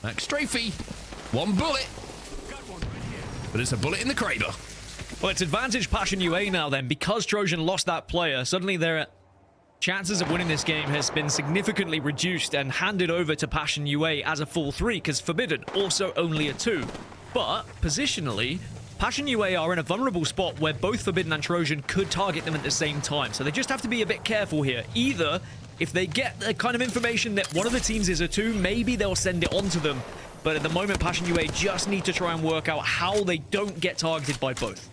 Max Strafey, one bullet, but it's a bullet in the crater. Well, it's advantage PassionUA now then. Because Trojan lost that player, suddenly their chances of winning this game has been significantly reduced and handed over to PassionUA as a full 3, because Forbidden also only a 2. But positionally, PassionUA are in a vulnerable spot where both Forbidden and Trojan could target them at the same time. So they just have to be a bit careful here. Either, if they get the kind of information that one of the teams is a 2, maybe they'll send it on to them. But at the moment, PassionUA just need to try and work out how they don't get targeted by both.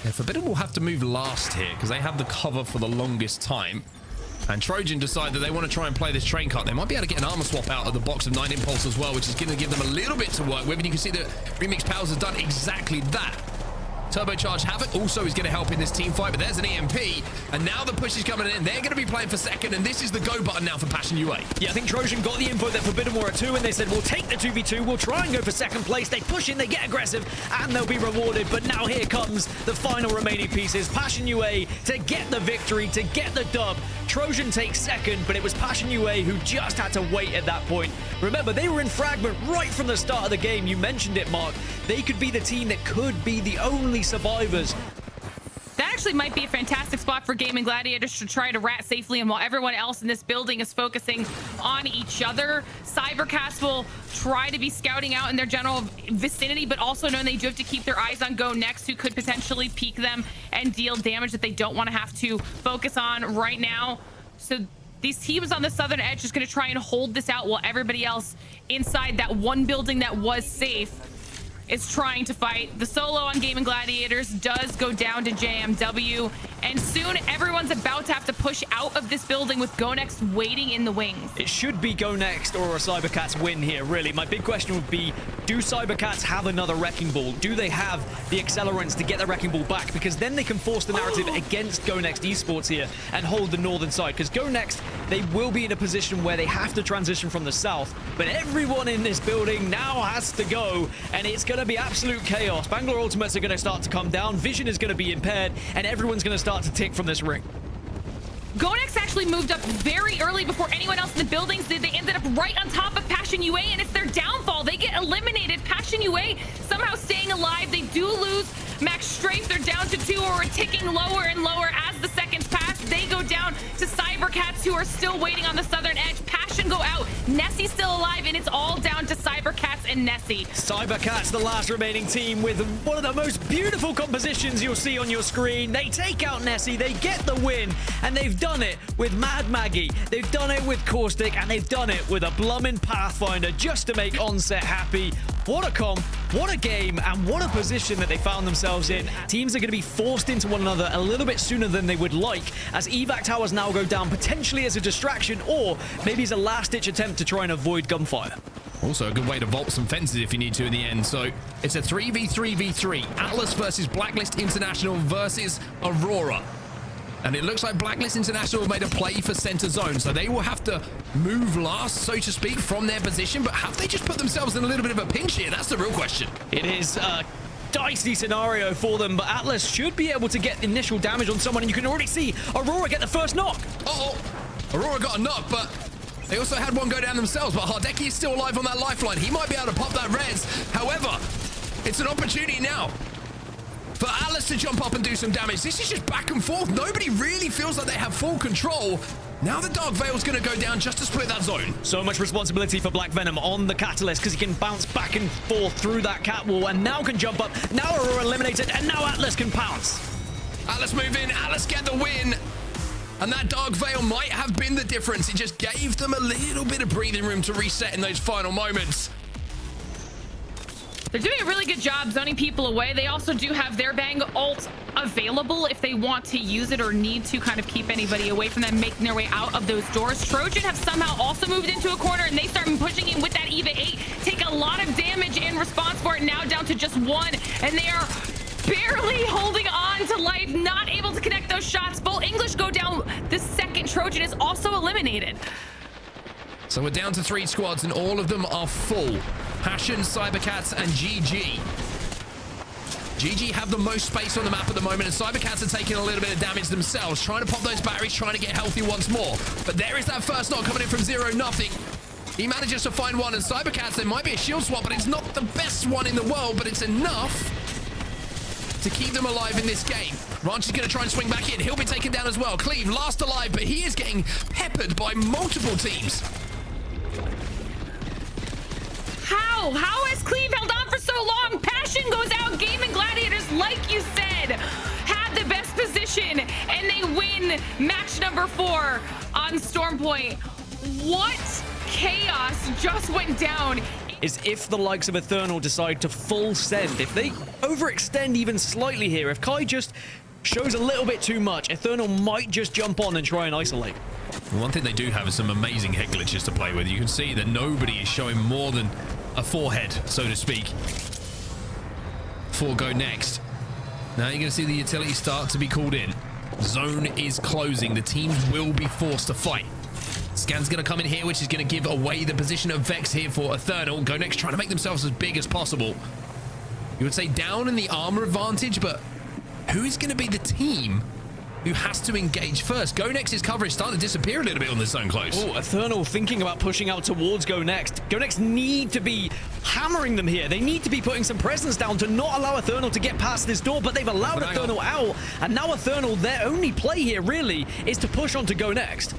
Yeah, Forbidden will have to move last here because they have the cover for the longest time. And Trojan decide that they want to try and play this train cut. They might be able to get an armor swap out of the box of 9 Impulse as well, which is going to give them a little bit to work with. And you can see that Remix Powers has done exactly that. Turbocharged Havoc also is going to help in this team fight, but there's an EMP, and now the push is coming in. They're going to be playing for second, and this is the go button now for PassionUA. Yeah, I think Trojan got the info that Forbidden were a 2, and they said, we'll take the 2v2, we'll try and go for second place. They push in, they get aggressive, and they'll be rewarded. But now here comes the final remaining pieces. PassionUA to get the victory, to get the dub. Trojan takes second, but it was PassionUA who just had to wait at that point. Remember, they were in fragment right from the start of the game. You mentioned it, Mark. They could be the team that could be the only survivors. That actually might be a fantastic spot for GaiminGladiators to try to rat safely, and while everyone else in this building is focusing on each other, CyberCats will try to be scouting out in their general vicinity, but also knowing they do have to keep their eyes on GoNext, who could potentially peek them and deal damage that they don't want to have to focus on right now. So these teams on the southern edge is going to try and hold this out while everybody else inside that one building that was safe is trying to fight. The solo on GaiminGladiators does go down to JMW, and soon everyone's about to have to push out of this building with GoNext waiting in the wings. It should be GoNext or a CyberCats win here, really. My big question would be, do CyberCats have another Wrecking Ball? Do they have the accelerants to get the Wrecking Ball back? Because then they can force the narrative against GoNext Esports here and hold the northern side. Because GoNext, they will be in a position where they have to transition from the south, but everyone in this building now has to go, and it's going to be absolute chaos. Bangalore Ultimates are going to start to come down, Vision is going to be impaired, and everyone's going to start to tick from this ring. GoNext actually moved up very early before anyone else in the buildings did. They ended up right on top of PassionUA, and it's their downfall. They get eliminated. PassionUA somehow staying alive. They do lose Max Strafe. They're down to 2, or ticking lower and lower as the seconds pass. They go down to CyberCats, who are still waiting on the southern edge. Passion go out. Nessie's still alive, and it's all down to CyberCats and Nessie. CyberCats, the last remaining team, with one of the most beautiful compositions you'll see on your screen. They take out Nessie, they get the win, and they've done it with Mad Maggie. They've done it with Caustic, and they've done it with a blummin' Pathfinder just to make Onset happy. What a comp, what a game, and what a position that they found themselves in. Teams are going to be forced into one another a little bit sooner than they would like, as evac towers now go down, potentially as a distraction, or maybe as a last-ditch attempt to try and avoid gunfire. Also a good way to vault some fences if you need to in the end. So it's a 3v3v3. Atlas versus Blacklist International versus Aurora. And it looks like Blacklist International have made a play for center zone, so they will have to move last, so to speak, from their position. But have they just put themselves in a little bit of a pinch here? That's the real question. It is a dicey scenario for them, but Atlas should be able to get initial damage on someone, and you can already see Aurora get the first knock. Uh-oh. Aurora got a knock, but they also had one go down themselves. But Hardeki is still alive on that lifeline. He might be able to pop that res. However, it's an opportunity now for Atlas to jump up and do some damage. This is just back and forth. Nobody really feels like they have full control. Now the Dark Veil's going to go down just to split that zone. So much responsibility for Black Venom on the Catalyst, because he can bounce back and forth through that cat wall, and now can jump up. Now Aurora eliminated, and now Atlas can pounce. Atlas move in. Atlas get the win. And that Dark Veil might have been the difference. It just gave them a little bit of breathing room to reset in those final moments. They're doing a really good job zoning people away. They also do have their Bang ult available if they want to use it or need to kind of keep anybody away from them making their way out of those doors. Trojan have somehow also moved into a corner, and they start pushing in with that EVA8. Take a lot of damage in response for it, now down to just 1, and they are barely holding on to life, not able to connect those shots. Both English go down. The second Trojan is also eliminated. So we're down to 3 squads, and all of them are full. Passion, CyberCats, and GG. GG have the most space on the map at the moment, and CyberCats are taking a little bit of damage themselves, trying to pop those batteries, trying to get healthy once more. But there is that first knock coming in from 0-0. He manages to find one, and CyberCats, there might be a shield swap, but it's not the best one in the world, but it's enough to keep them alive in this game. Ranch is going to try and swing back in. He'll be taken down as well. Cleve, last alive, but he is getting peppered by multiple teams. How has Cleve held on for so long? Passion goes out. GaiminGladiators, like you said, had the best position, and they win match number 4 on Stormpoint. What chaos just went down? Is if the likes of Eternal decide to full send, if they overextend even slightly here, if Kai just shows a little bit too much, Eternal might just jump on and try and isolate. One thing they do have is some amazing hit glitches to play with. You can see that nobody is showing more than a forehead, so to speak, for GoNext. Now you're going to see the utility start to be called in. Zone is closing. The teams will be forced to fight. Scan's going to come in here, which is going to give away the position of Vex here for Eternal. GoNext trying to make themselves as big as possible. You would say down in the armor advantage, but who is going to be the team who has to engage first? GoNext's coverage starting to disappear a little bit on the zone close. Oh, Eternal thinking about pushing out towards GoNext. GoNext need to be hammering them here. They need to be putting some presence down to not allow Eternal to get past this door, but they've allowed Eternal out, and now Eternal, their only play here really is to push onto GoNext.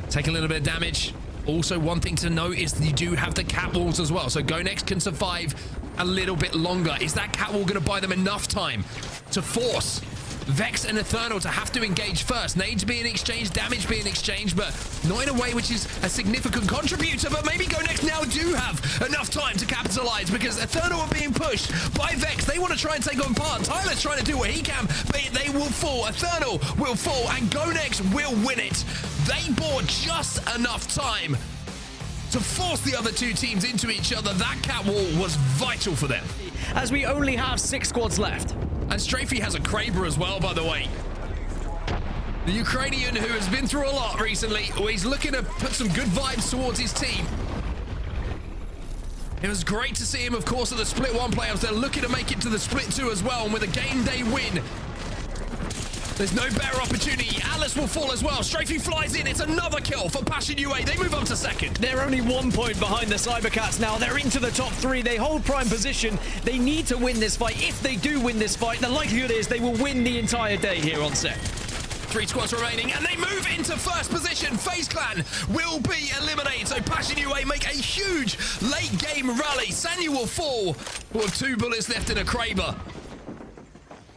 Take a little bit of damage. Also, one thing to note is you do have the cat walls as well, so GoNext can survive a little bit longer. Is that cat wall going to buy them enough time to force Vex and Eternal to have to engage first? Nades being exchanged, damage being exchanged, but not in a way which is a significant contributor. But maybe GoNext now do have enough time to capitalize, because Eternal are being pushed by Vex. They want to try and take on part. Tyler's trying to do what he can, but they will fall. Eternal will fall, and GoNext will win it. They bought just enough time to force the other two teams into each other. That cat wall was vital for them. As we only have 6 squads left. And Strafey has a Kraber as well, by the way. The Ukrainian who has been through a lot recently. He's looking to put some good vibes towards his team. It was great to see him, of course, at the Split 1 playoffs. They're looking to make it to the Split 2 as well. And with a game day win, there's no better opportunity. Alice will fall as well. Strafey flies in. It's another kill for PassionUA. They move up to second. They're only 1 point behind the CyberCats now. They're into the top 3. They hold prime position. They need to win this fight. If they do win this fight, the likelihood is they will win the entire day here on set. 3 squads remaining, and they move into first position. FaZe Clan will be eliminated, so PassionUA make a huge late game rally. Sanyu will fall with 2 bullets left in a Kraber.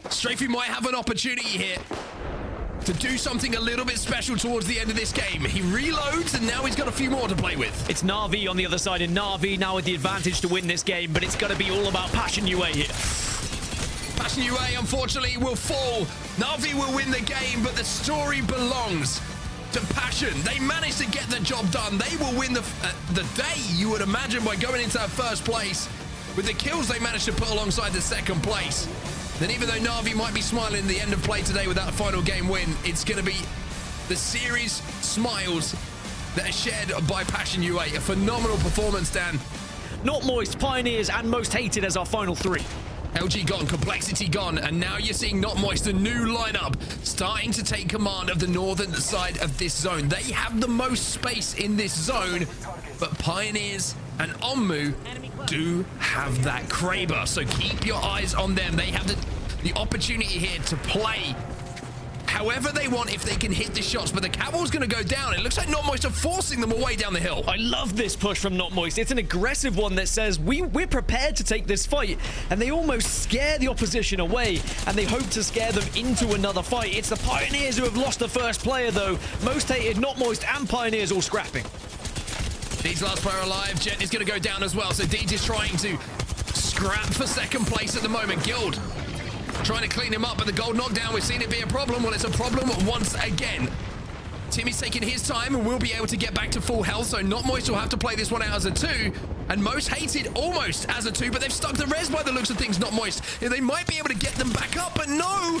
Strafey might have an opportunity here to do something a little bit special towards the end of this game. He reloads, and now he's got a few more to play with. It's Na'Vi on the other side, and Na'Vi now with the advantage to win this game, but it's going to be all about PassionUA here. PassionUA, unfortunately, will fall. Na'Vi will win the game, but the story belongs to Passion. They managed to get the job done. They will win the day, you would imagine, by going into that first place. With the kills they managed to put alongside the second place. Then even though Na'Vi might be smiling at the end of play today with that final game win, it's going to be the series smiles that are shared by PassionUA. A phenomenal performance, Dan. Not Moist, Pioneers, and Most Hated as our final 3. LG gone, Complexity gone, and now you're seeing Not Moist, a new lineup, starting to take command of the northern side of this zone. They have the most space in this zone, but Pioneers and Onmu do have that Kraber, so keep your eyes on them. They have the opportunity here to play however they want if they can hit the shots, but the Catwall's going to go down. It looks like Not Moist are forcing them away down the hill. I love this push from Not Moist. It's an aggressive one that says we're prepared to take this fight, and they almost scare the opposition away, and they hope to scare them into another fight. It's the Pioneers who have lost the first player, though. Most Hated, Not Moist, and Pioneers all scrapping. Deed's last player alive. Jet is going to go down as well, so Deed is trying to scrap for second place at the moment. Guild trying to clean him up, but the gold knockdown, we've seen it be a problem. Well, it's a problem once again. Timmy's taking his time and will be able to get back to full health, so Not Moist will have to play this one out as a 2, and Most Hated almost as a 2, but they've stuck the res by the looks of things, Not Moist. They might be able to get them back up, but no!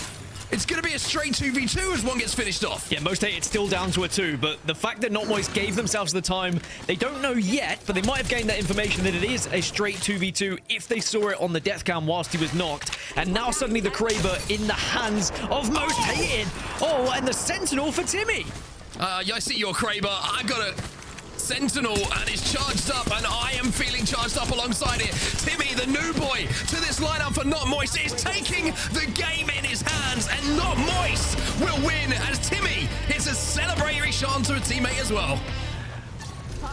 It's going to be a straight 2v2 as one gets finished off. Yeah, Most Hated still down to a 2, but the fact that Not Moist gave themselves the time, they don't know yet, but they might have gained that information that it is a straight 2v2 if they saw it on the death cam whilst he was knocked. And now suddenly the Kraber in the hands of Most Hated. Oh, and the Sentinel for Timmy. Yeah, I see your Kraber. I got to Sentinel, and it's charged up, and I am feeling charged up alongside it. Timmy, the new boy, to this lineup for Not Moist, is taking the game in his hands, and Not Moist will win as Timmy hits a celebratory shot to a teammate as well.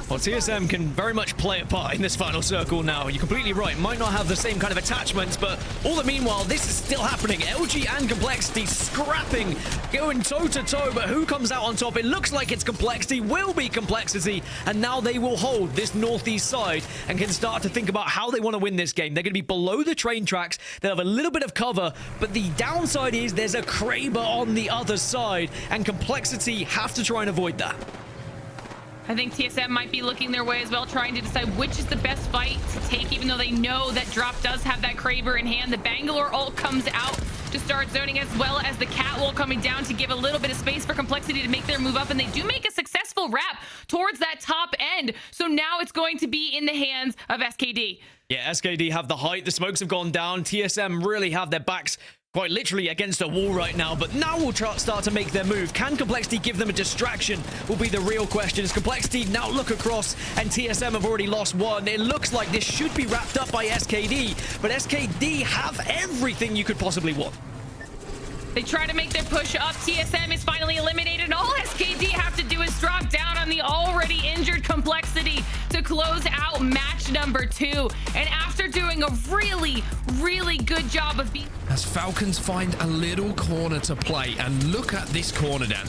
Well, TSM can very much play a part in this final circle now. You're completely right. Might not have the same kind of attachments, but all the meanwhile, this is still happening. LG and Complexity scrapping, going toe-to-toe, but who comes out on top? It looks like it's Complexity, will be Complexity, and now they will hold this northeast side and can start to think about how they want to win this game. They're going to be below the train tracks. They'll have a little bit of cover, but the downside is there's a Kraber on the other side, and Complexity have to try and avoid that. I think TSM might be looking their way as well, trying to decide which is the best fight to take, even though they know that Drop does have that Kraber in hand. The Bangalore ult comes out to start zoning, as well as the Catwall coming down to give a little bit of space for Complexity to make their move up, and they do make a successful wrap towards that top end. So now it's going to be in the hands of SKD. Yeah, SKD have the height. The smokes have gone down. TSM really have their backs quite literally against a wall right now, but now we'll start to make their move. Can Complexity give them a distraction will be the real question. As Complexity now look across, and TSM have already lost one. It looks like this should be wrapped up by SKD, but SKD have everything you could possibly want. They try to make their push up. TSM is finally eliminated, and all SKD have to do is drop down on the already injured Complexity to close out match number 2. And after doing a really, really good job of beating... As Falcons find a little corner to play, and look at this corner, Dan.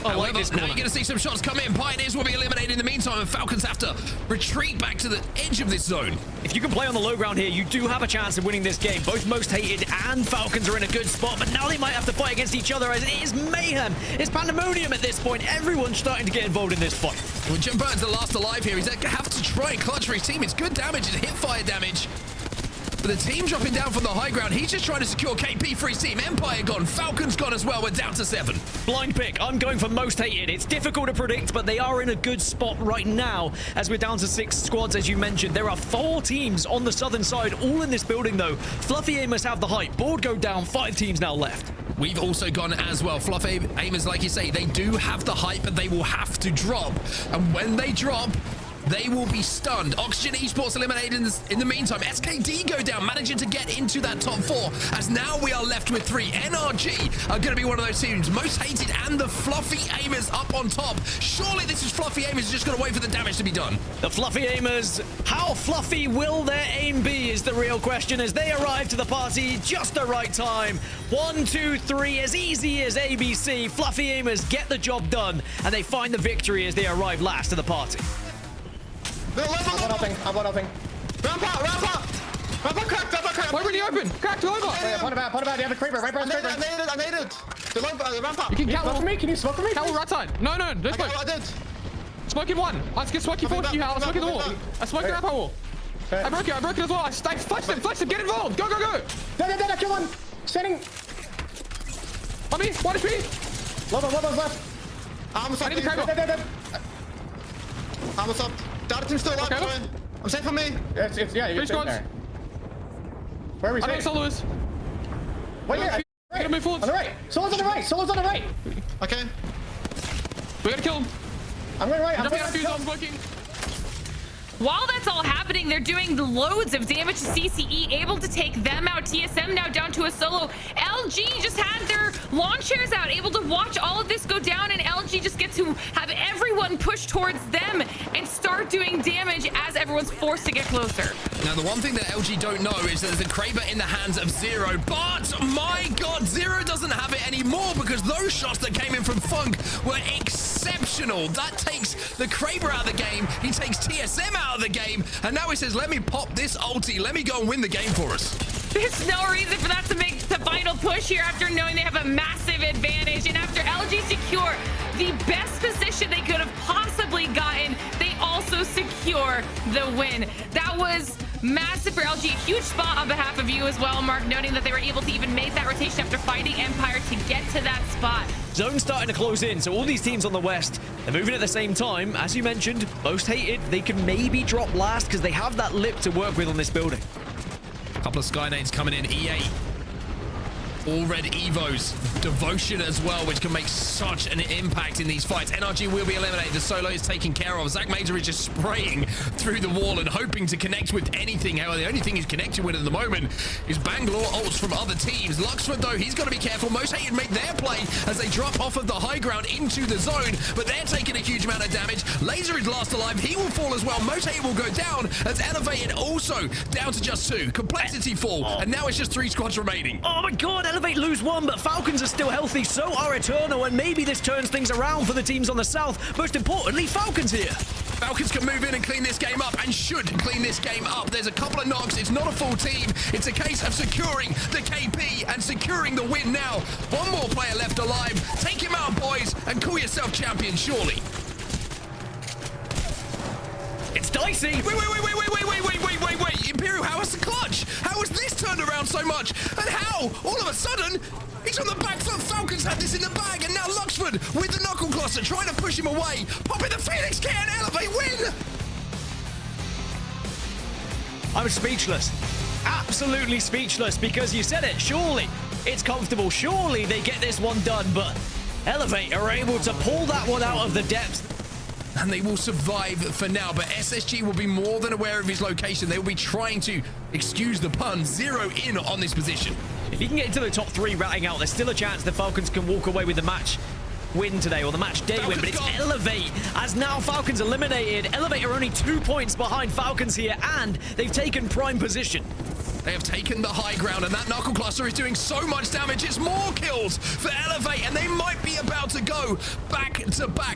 I like this corner. Now you're going to see some shots come in. Pioneers will be eliminated in the meantime, and Falcons have to retreat back to the edge of this zone. If you can play on the low ground here, you do have a chance of winning this game. Both Most Hated and Falcons are in a good spot, but now they might have to fight against each other, as it is mayhem. It's pandemonium at this point. Everyone's starting to get involved in this fight. Well, Jim Burton's the last alive here. He's going to have to try and clutch for his team. It's good damage. It's hip-fire damage. But the team dropping down from the high ground. He's just trying to secure KP for his team. Empire gone. Falcons gone as well. We're down to 7. Blind pick. I'm going for Most Hated. It's difficult to predict, but they are in a good spot right now as we're down to 6 squads, as you mentioned. There are 4 teams on the southern side, all in this building, though. Fluffy Aimers have the height. Board go down. 5 teams now left. We've also gone as well. Fluffy Aimers, like you say, they do have the height, but they will have to drop. And when they drop, they will be stunned. Oxygen Esports eliminated in the meantime. SKD go down, managing to get into that top 4, as now we are left with 3. NRG are going to be one of those teams. Most Hated and the Fluffy Aimers up on top. Surely this is Fluffy Aimers just going to wait for the damage to be done. The Fluffy Aimers, how fluffy will their aim be is the real question, as they arrive to the party just the right time. 1, 2, 3, as easy as ABC. Fluffy Aimers get the job done, and they find the victory as they arrive last to the party. I'm one opening. Ramp up, cracked. Why were you open? Cracked over. Point about, you have a creeper, right, bro? I made it. The ramp up. You can catwalk for me? Can you smoke for me? Catwalk right side. No, don't smoke. I did. Smoke in 1. I get smoky 4 to you, Hal. I smoke in the wall. I smoke the ramp wall. I broke it as well. I flex them, get involved. Go. Dead, I kill one. Standing. On me, 1 HP. Lobo's left. I need the Kraber. Dead. Almost up. Data team's still alive. Okay. I'm safe for me. Yeah, you're safe there. Where are we I know safe? Solo is. Wait, yeah. Gotta move forward. On the right. Solo's on the right. Okay. We gotta kill him. I'm going right. I'm smoking. While that's all happening, they're doing loads of damage to CCE, able to take them out. TSM now down to a solo. LG just had their lawn chairs out, able to watch all of this go down, and LG just gets to have everyone push towards them and start doing damage as everyone's forced to get closer. Now, the one thing that LG don't know is that there's a Kraber in the hands of Zero, but my God, Zero doesn't have it anymore, because those shots that came in from Funk were exceptional. That takes the Kraber out of the game. He takes TSM out of the game, and now he says, let me pop this ulti. Let me go and win the game for us. There's no reason for that to make the final push here after knowing they have a massive advantage. And after LG secure the best position they could have possibly gotten, they also secure the win. That was massive for LG. A huge spot on behalf of you as well, Mark, noting that they were able to even make that rotation after fighting Empire to get to that spot. Zone's starting to close in, so all these teams on the west, they're moving at the same time. As you mentioned, Most Hated, they can maybe drop last because they have that lip to work with on this building. A couple of Skynades coming in. EA All red Evos, Devotion as well, which can make such an impact in these fights. NRG will be eliminated. The solo is taken care of. Zach Major is just spraying through the wall and hoping to connect with anything. However, the only thing he's connected with at the moment is Bangalore ults from other teams. Luxford, though, he's got to be careful. Most Hated make their play as they drop off of the high ground into the zone, but they're taking a huge amount of damage. Laser is last alive. He will fall as well. Most Hated will go down as Elevated also down to just 2. Complexity fall, and now it's just 3 squads remaining. Oh my god, Elevate lose 1, but Falcons are still healthy, so are Eternal, and maybe this turns things around for the teams on the south. Most importantly, Falcons here. Falcons can move in and clean this game up, and should clean this game up. There's a couple of knocks. It's not a full team. It's a case of securing the KP and securing the win now. One more player left alive. Take him out, boys, and call yourself champion, surely. It's dicey. Wait. Imperial, how is the clutch? How has this turned around so much? And how, all of a sudden, he's on the back foot. Falcons had this in the bag, and now Luxford with the knuckle cluster trying to push him away. Popping the Phoenix K and Elevate win. I'm speechless. Absolutely speechless, because you said it. Surely it's comfortable. Surely they get this one done, but Elevate are able to pull that one out of the depths. And they will survive for now, but SSG will be more than aware of his location. They will be trying to, excuse the pun, zero in on this position. If he can get into the top 3 ratting out, there's still a chance the Falcons can walk away with the match win today, or the match day win, but it's gone. Elevate, as now Falcons eliminated. Elevate are only 2 points behind Falcons here, and they've taken prime position. They have taken the high ground, and that knuckle cluster is doing so much damage. It's more kills for Elevate, and they might be about to go back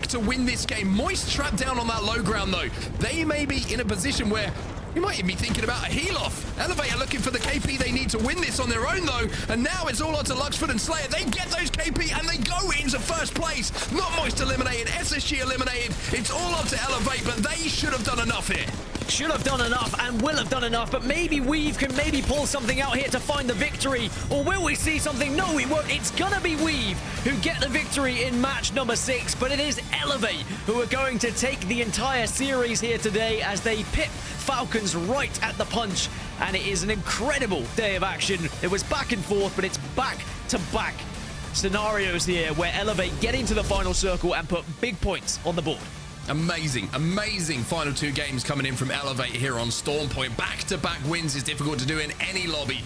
to win this game. Moist trapped down on that low ground, though. They may be in a position where you might even be thinking about a heal-off. Elevate are looking for the KP they need to win this on their own, though, and now it's all on to Luxford and Slayer. They get those KP, and they go into first place. Not Moist eliminated, SSG eliminated. It's all up to Elevate, but they should have done enough here. Should have done enough and will have done enough, but maybe Weave can maybe pull something out here to find the victory. Or will we see something? No, we won't. It's gonna be Weave who get the victory in match number 6, but it is Elevate who are going to take the entire series here today as they pip Falcons right at the punch. And it is an incredible day of action. It was back and forth, but it's back-to-back scenarios here where Elevate get into the final circle and put big points on the board. Amazing final 2 games coming in from Elevate here on Storm Point. Back-to-back wins is difficult to do in any lobby.